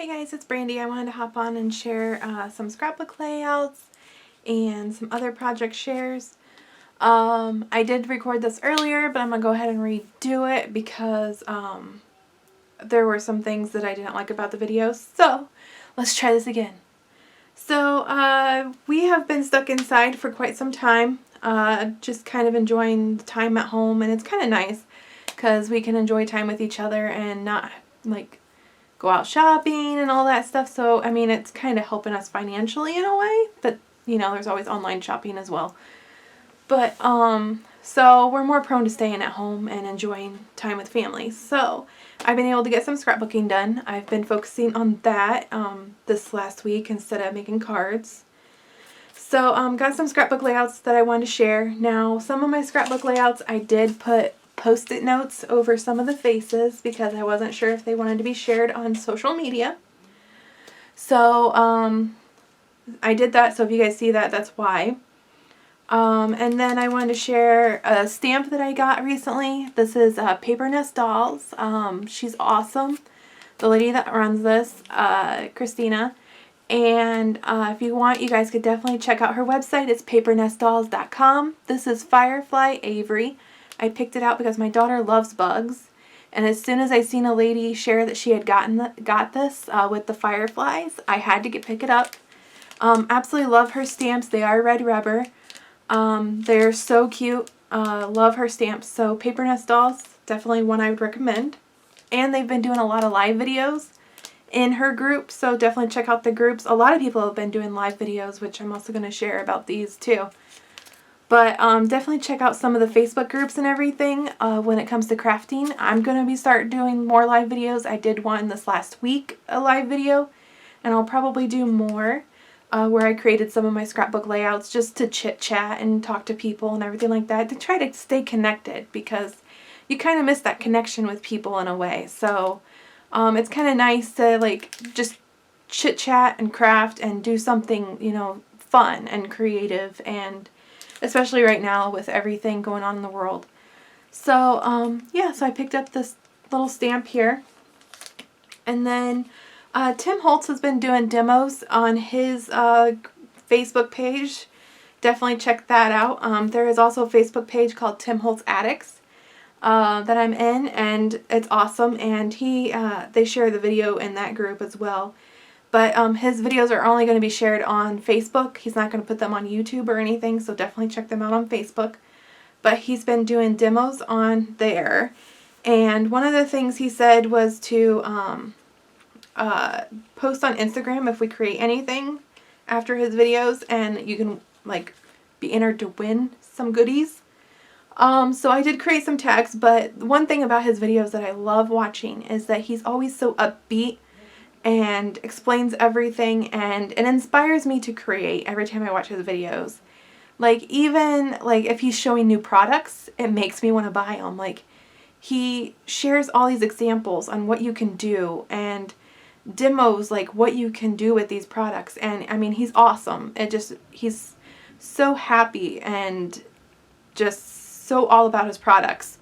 Hey guys, it's Brandy. I wanted to hop on and share some scrapbook layouts and some other project shares. I did record this earlier, but I'm going to go ahead and redo it because there were some things that I didn't like about the video. So let's try this again. So we have been stuck inside for quite some time, just kind of enjoying the time at home, and it's kind of nice because we can enjoy time with each other and not like go out shopping and all that stuff. So, I mean, it's kind of helping us financially in a way, but, you know, there's always online shopping as well. But, so we're more prone to staying at home and enjoying time with family. So, I've been able to get some scrapbooking done. I've been focusing on that, this last week instead of making cards. So, got some scrapbook layouts that I wanted to share. Now, some of my scrapbook layouts, I did put Post-it notes over some of the faces because I wasn't sure if they wanted to be shared on social media. So I did that, so if you guys see that, that's why. And then I wanted to share a stamp that I got recently. This is Paper Nest Dolls. She's awesome. The lady that runs this, Christina. And if you want, you guys could definitely check out her website. It's papernestdolls.com. This is Firefly Avery. I picked it out because my daughter loves bugs, and as soon as I seen a lady share that she had got this with the fireflies, I had to pick it up. Absolutely love her stamps. They are red rubber. They're so cute. Love her stamps. So Paper Nest Dolls, definitely one I would recommend. And they've been doing a lot of live videos in her group, so definitely check out the groups. A lot of people have been doing live videos, which I'm also going to share about these too. But definitely check out some of the Facebook groups and everything when it comes to crafting. I'm going to start doing more live videos. I did one this last week, a live video, and I'll probably do more where I created some of my scrapbook layouts just to chit-chat and talk to people and everything like that, to try to stay connected, because you kind of miss that connection with people in a way. So it's kind of nice to like just chit-chat and craft and do something, you know, fun and creative, and especially right now with everything going on in the world. So, yeah, so I picked up this little stamp here. And then Tim Holtz has been doing demos on his Facebook page. Definitely check that out. There is also a Facebook page called Tim Holtz Addicts that I'm in, and it's awesome. And they share the video in that group as well. But his videos are only going to be shared on Facebook. He's not going to put them on YouTube or anything, so definitely check them out on Facebook. But he's been doing demos on there. And one of the things he said was to post on Instagram if we create anything after his videos, and you can like be entered to win some goodies. So I did create some tags, but one thing about his videos that I love watching is that he's always so upbeat and explains everything, and it inspires me to create every time I watch his videos. Like, even like if he's showing new products, it makes me want to buy them. Like, he shares all these examples on what you can do and demos like what you can do with these products, and I mean, he's awesome. He's so happy and just so all about his products.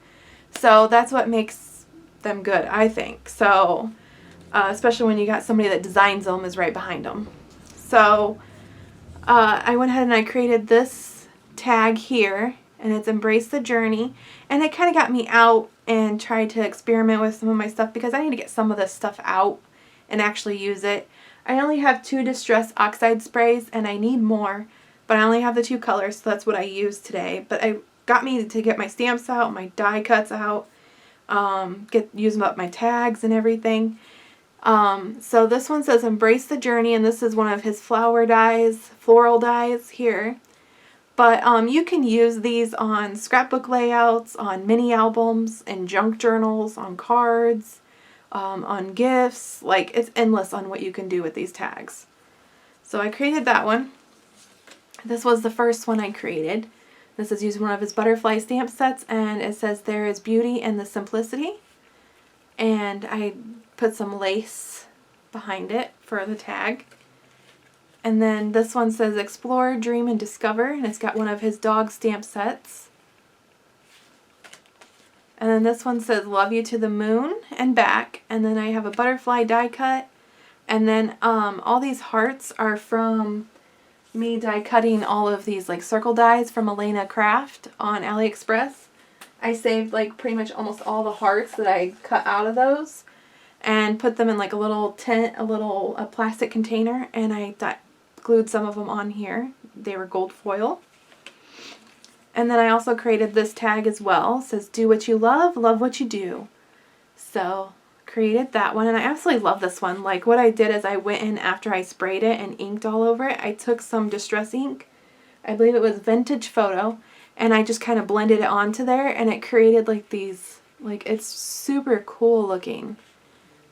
So that's what makes them good, I think. So especially when you got somebody that designs them is right behind them. So I went ahead and I created this tag here, and it's Embrace the Journey, and it kind of got me out and tried to experiment with some of my stuff because I need to get some of this stuff out and actually use it. I only have 2 Distress Oxide sprays, and I need more, but I only have the 2 colors, so that's what I used today. But it got me to get my stamps out, my die cuts out, use up my tags and everything. So this one says Embrace the Journey, and this is one of his floral dies here. But you can use these on scrapbook layouts, on mini albums, and junk journals, on cards, on gifts. Like, it's endless on what you can do with these tags. So I created that one. This was the first one I created. This is using one of his butterfly stamp sets, and it says there is beauty in the simplicity. And I put some lace behind it for the tag. And then this one says Explore, Dream, and Discover, and it's got one of his dog stamp sets. And then this one says Love You to the Moon and Back, and then I have a butterfly die cut, And then all these hearts are from me die cutting all of these like circle dies from Elena Craft on AliExpress. I saved like pretty much almost all the hearts that I cut out of those and put them in like a little a plastic container, and I glued some of them on here. They were gold foil. And then I also created this tag as well. It says, do what you love what you do. So created that one, and I absolutely love this one. Like what I did is I went in after I sprayed it and inked all over it. I took some distress ink, I believe it was Vintage Photo, and I just kind of blended it onto there, and it created like these, like it's super cool looking.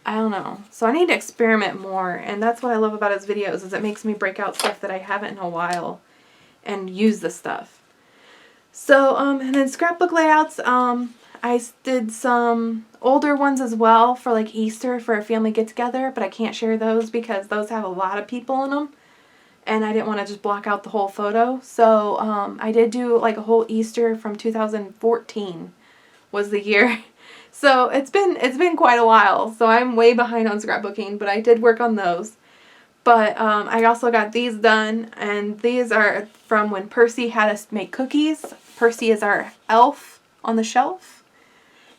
I don't know. So I need to experiment more, and that's what I love about his videos, is it makes me break out stuff that I haven't in a while and use the stuff. So, and then scrapbook layouts, I did some older ones as well for like Easter for a family get-together, but I can't share those because those have a lot of people in them, and I didn't want to just block out the whole photo. So I did do like a whole Easter from 2014 was the year. So it's been quite a while, so I'm way behind on scrapbooking, but I did work on those. But I also got these done, and these are from when Percy had us make cookies. Percy is our elf on the shelf.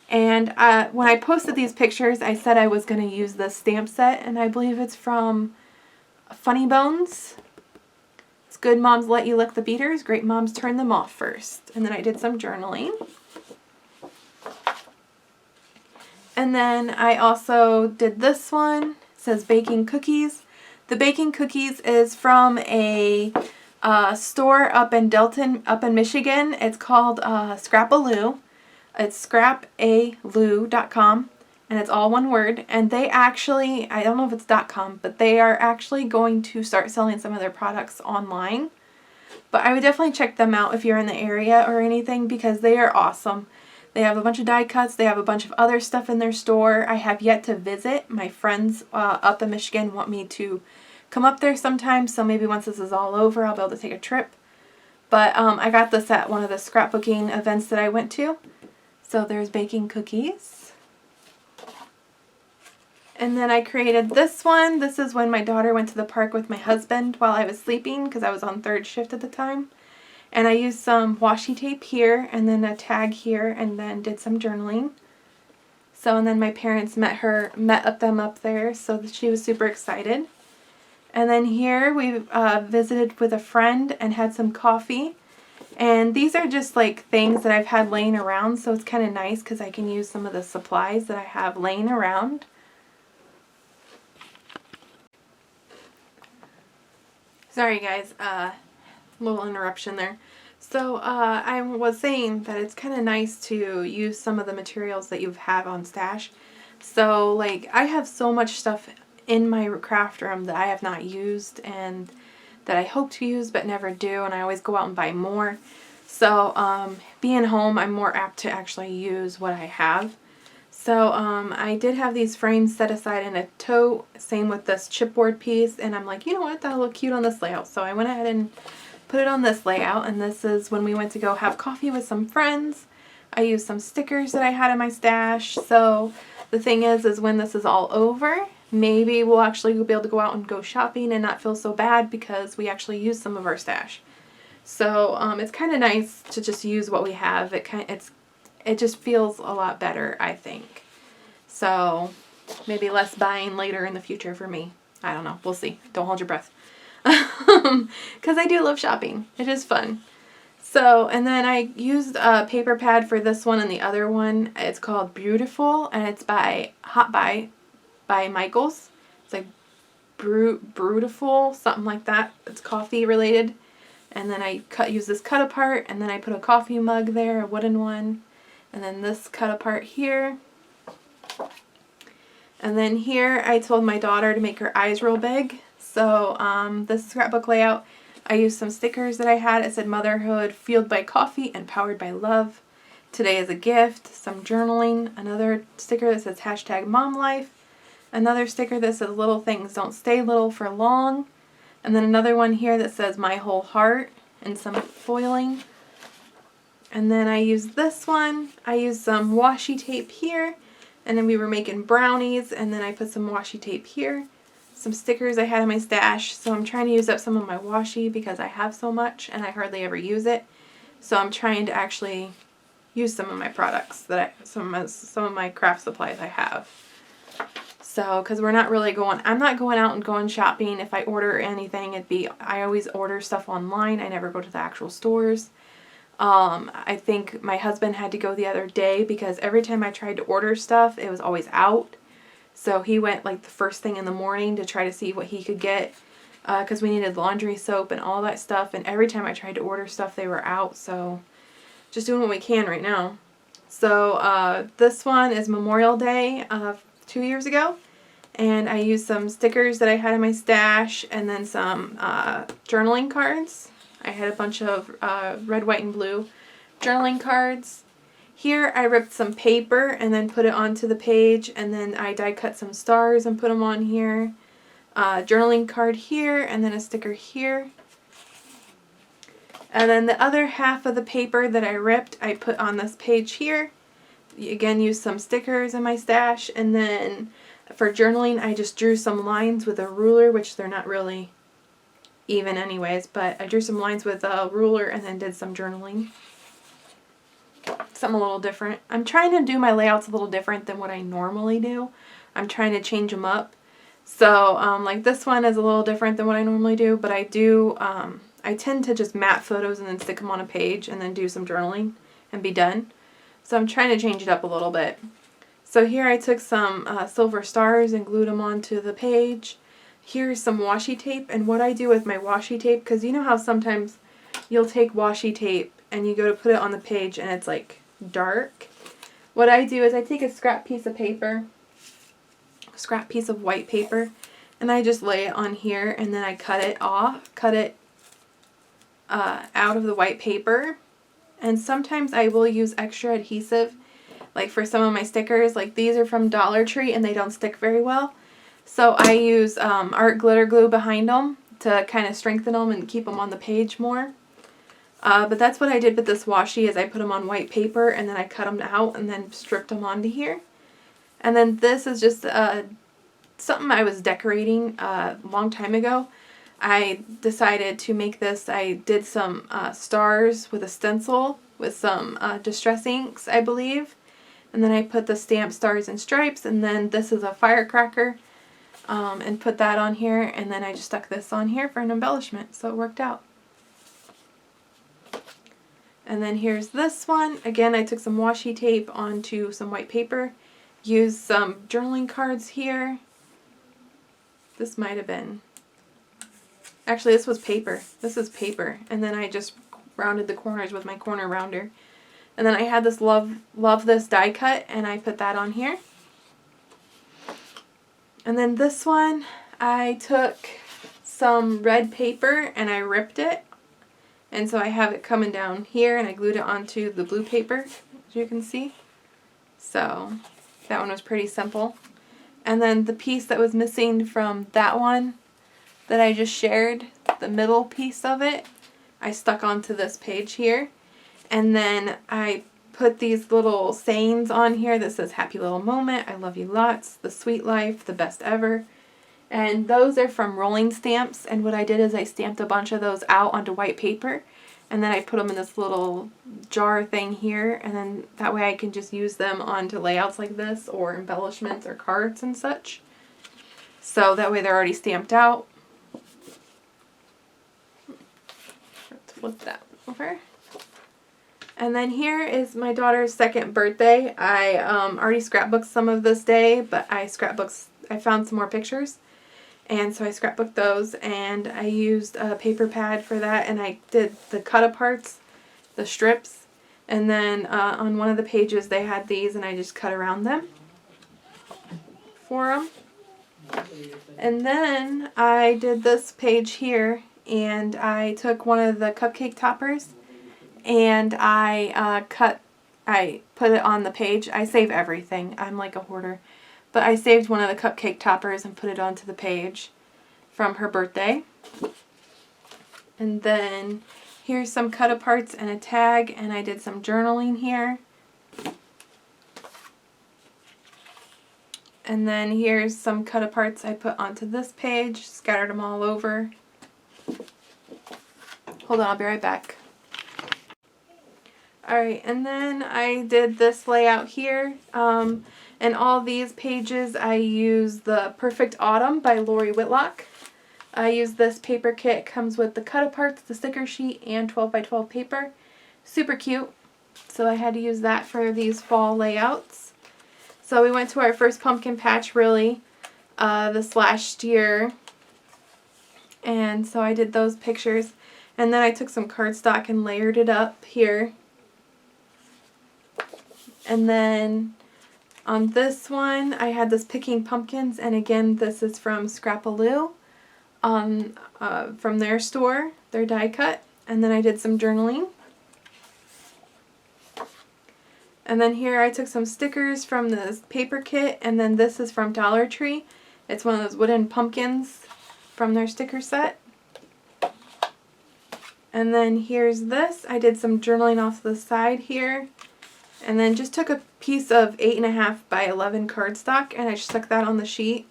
And when I posted these pictures, I said I was going to use this stamp set, and I believe it's from Funny Bones. It's good moms let you lick the beaters, great moms turn them off first. And then I did some journaling. And then I also did this one. It says baking cookies. The baking cookies is from a store up in Delton, up in Michigan. It's called Scrapaloo. It's scrapaloo.com, and it's all one word. And they actually, I don't know if it's .com, but they are actually going to start selling some of their products online. But I would definitely check them out if you're in the area or anything, because they are awesome. They have a bunch of die cuts. They have a bunch of other stuff in their store. I have yet to visit. My friends up in Michigan want me to come up there sometime, so maybe once this is all over, I'll be able to take a trip. But I got this at one of the scrapbooking events that I went to. So there's baking cookies. And then I created this one. This is when my daughter went to the park with my husband while I was sleeping, because I was on third shift at the time. And I used some washi tape here and then a tag here, and then did some journaling. So, and then my parents met them up there, so she was super excited. And then here we visited with a friend and had some coffee. And these are just like things that I've had laying around, so it's kind of nice because I can use some of the supplies that I have laying around. Sorry guys, little interruption there. So I was saying that it's kind of nice to use some of the materials that you have on stash. So like I have so much stuff in my craft room that I have not used and that I hope to use but never do, and I always go out and buy more. So being home, I'm more apt to actually use what I have. So I did have these frames set aside in a tote, same with this chipboard piece, and I'm like, you know what, that'll look cute on this layout. So I went ahead and put it on this layout, and this is when we went to go have coffee with some friends. I used some stickers that I had in my stash. So the thing is when this is all over, maybe we'll actually be able to go out and go shopping and not feel so bad because we actually used some of our stash. So it's kind of nice to just use what we have. It just feels a lot better, I think. So maybe less buying later in the future for me. I don't know. We'll see. Don't hold your breath. Because I do love shopping. It is fun. So, and then I used a paper pad for this one and the other one. It's called Beautiful, and it's by Hot by Michaels. It's like Brutiful, something like that. It's coffee related. And then I use this cut apart, and then I put a coffee mug there, a wooden one. And then this cut apart here. And then here I told my daughter to make her eyes real big. So this scrapbook layout, I used some stickers that I had. It said motherhood, fueled by coffee and powered by love. Today is a gift. Some journaling. Another sticker that says hashtag mom life. Another sticker that says little things don't stay little for long. And then another one here that says my whole heart and some foiling. And then I used this one. I used some washi tape here. And then we were making brownies, and then I put some washi tape here. some stickers I had in my stash. So I'm trying to use up some of my washi because I have so much and I hardly ever use it. So I'm trying to actually use some of my products that some of my craft supplies I have. So, because we're not really I'm not going out and going shopping. If I order anything, I always order stuff online. I never go to the actual stores. I think my husband had to go the other day because every time I tried to order stuff, it was always out. So he went like the first thing in the morning to try to see what he could get because we needed laundry soap and all that stuff. And every time I tried to order stuff, they were out. So just doing what we can right now. So this one is Memorial Day 2 years ago. And I used some stickers that I had in my stash and then some journaling cards. I had a bunch of red, white, and blue journaling cards. Here I ripped some paper and then put it onto the page, and then I die cut some stars and put them on here. Journaling card here, and then a sticker here. And then the other half of the paper that I ripped, I put on this page here. Again, used some stickers in my stash, and then for journaling I just drew some lines with a ruler, which they're not really even anyways, but I drew some lines with a ruler and then did some journaling. Something a little different. I'm trying to do my layouts a little different than what I normally do. I'm trying to change them up. So like this one is a little different than what I normally do, but I tend to just map photos and then stick them on a page and then do some journaling and be done. So I'm trying to change it up a little bit. So here I took some silver stars and glued them onto the page. Here's some washi tape, and what I do with my washi tape, because you know how sometimes you'll take washi tape and you go to put it on the page and it's like dark. What I do is I take a scrap piece of paper, a scrap piece of white paper, and I just lay it on here, and then I cut it out of the white paper. And sometimes I will use extra adhesive, like for some of my stickers. Like these are from Dollar Tree and they don't stick very well. So I use art glitter glue behind them to kind of strengthen them and keep them on the page more. But that's what I did with this washi, is I put them on white paper and then I cut them out and then stripped them onto here. And then this is just something I was decorating a long time ago. I decided to make this. I did some stars with a stencil with some Distress inks, I believe. And then I put the stamp stars and stripes, and then this is a firecracker, and put that on here, and then I just stuck this on here for an embellishment, so it worked out. And then here's this one. Again, I took some washi tape onto some white paper, used some journaling cards here. This might have been, actually this was paper. This is paper. And then I just rounded the corners with my corner rounder. And then I had this love this die cut, and I put that on here. And then this one, I took some red paper and I ripped it. And so I have it coming down here, and I glued it onto the blue paper, as you can see. So that one was pretty simple. And then the piece that was missing from that one that I just shared, the middle piece of it, I stuck onto this page here. And then I put these little sayings on here that says, "Happy little moment, I love you lots, the sweet life, the best ever." And those are from rolling stamps, and what I did is I stamped a bunch of those out onto white paper, and then I put them in this little jar thing here, and then that way I can just use them onto layouts like this, or embellishments or cards and such. So that way they're already stamped out. Let's flip that over. And then here is my daughter's second birthday. I already scrapbooked some of this day, but I found some more pictures. And so I scrapbooked those, and I used a paper pad for that, and I did the cut-aparts, the strips, and then on one of the pages they had these, and I just cut around them for them. And then I did this page here, and I took one of the cupcake toppers, and I put it on the page. I save everything. I'm like a hoarder. But I saved one of the cupcake toppers and put it onto the page from her birthday. And then here's some cut-aparts and a tag, and I did some journaling here. And then here's some cut aparts I put onto this page, scattered them all over. Hold on, I'll be right back. Alright, and then I did this layout here. And all these pages I use the Perfect Autumn by Lori Whitlock. I use this paper kit. It comes with the cut aparts, the sticker sheet, and 12 by 12 paper. Super cute. So I had to use that for these fall layouts. So we went to our first pumpkin patch really this last year. And so I did those pictures. And then I took some cardstock and layered it up here. And then on this one, I had this Picking Pumpkins, and again, this is from Scrapbook, from their store, their die cut. And then I did some journaling. And then here I took some stickers from this paper kit, and then this is from Dollar Tree. It's one of those wooden pumpkins from their sticker set. And then here's this. I did some journaling off the side here. And then just took a piece of 8.5 by 11 cardstock and I just stuck that on the sheet.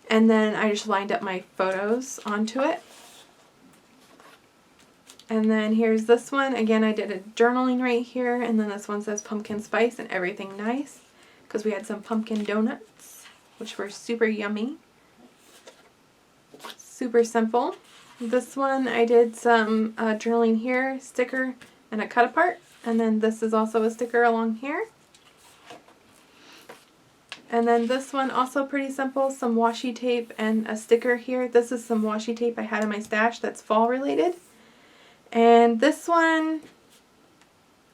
And then I just lined up my photos onto it. And then here's this one. Again, I did a journaling right here. And then this one says pumpkin spice and everything nice. Because we had some pumpkin donuts, which were super yummy. Super simple. This one I did some journaling here, sticker, and a cut apart. And then this is also a sticker along here. And then this one also pretty simple, some washi tape and a sticker here. This is some washi tape I had in my stash that's fall related. And this one,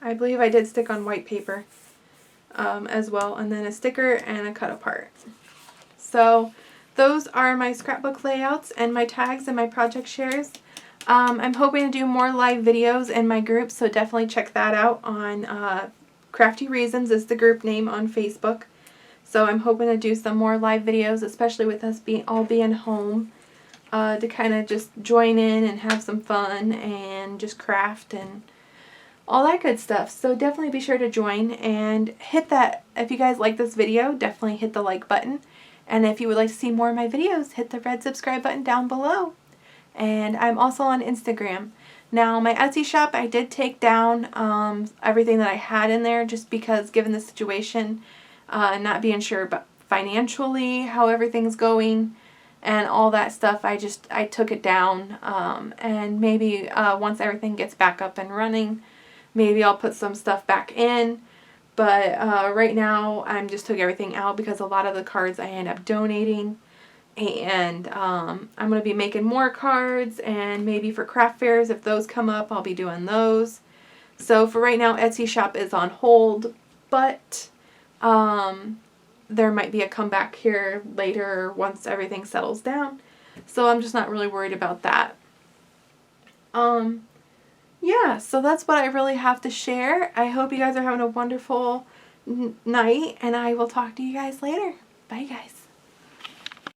I believe I did stick on white paper as well. And then a sticker and a cut apart. So those are my scrapbook layouts and my tags and my project shares. I'm hoping to do more live videos in my group, so definitely check that out on Crafty Reasons is the group name on Facebook. So I'm hoping to do some more live videos, especially with us all being home, to kind of just join in and have some fun and just craft and all that good stuff. So definitely be sure to join and hit that. If you guys like this video, definitely hit the like button. And if you would like to see more of my videos, hit the red subscribe button down below. And I'm also on Instagram. Now, my Etsy shop, I did take down everything that I had in there just because given the situation, not being sure about financially how everything's going and all that stuff, I took it down. And maybe once everything gets back up and running, maybe I'll put some stuff back in. But right now, I just took everything out because a lot of the cards I end up donating. And I'm going to be making more cards, and maybe for craft fairs, if those come up, I'll be doing those. So for right now, Etsy shop is on hold, but there might be a comeback here later once everything settles down. So I'm just not really worried about that. Yeah, so that's what I really have to share. I hope you guys are having a wonderful night, and I will talk to you guys later. Bye, guys.